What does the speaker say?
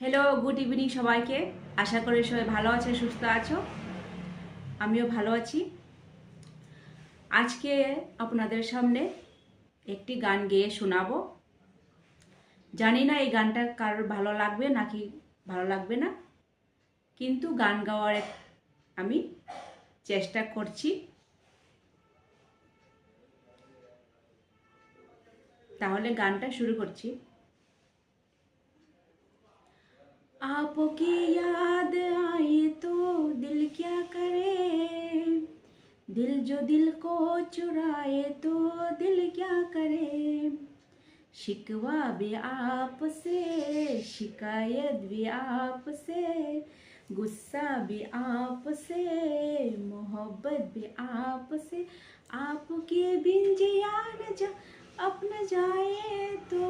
Hello, good evening সবাইকে। আশা করি সবাই ভালো আছে, সুস্থ আছো। আমিও ভালো আছি। আজকে আপনাদের সামনে একটি গান গেয়ে শোনাবো। জানি না এই গানটা কারোর ভালো লাগবে নাকি ভালো লাগবে না, কিন্তু গান গাওয়ার আমি চেষ্টা করছি। তাহলে গানটা শুরু করছি। आपकी याद आए तो दिल क्या करे, दिल जो दिल को चुराए तो दिल क्या करे। शिकवा भी आपसे, शिकायत भी आपसे, गुस्सा भी आपसे, मोहब्बत भी आपसे। आपके बिन जिया न जा अपना जाए तो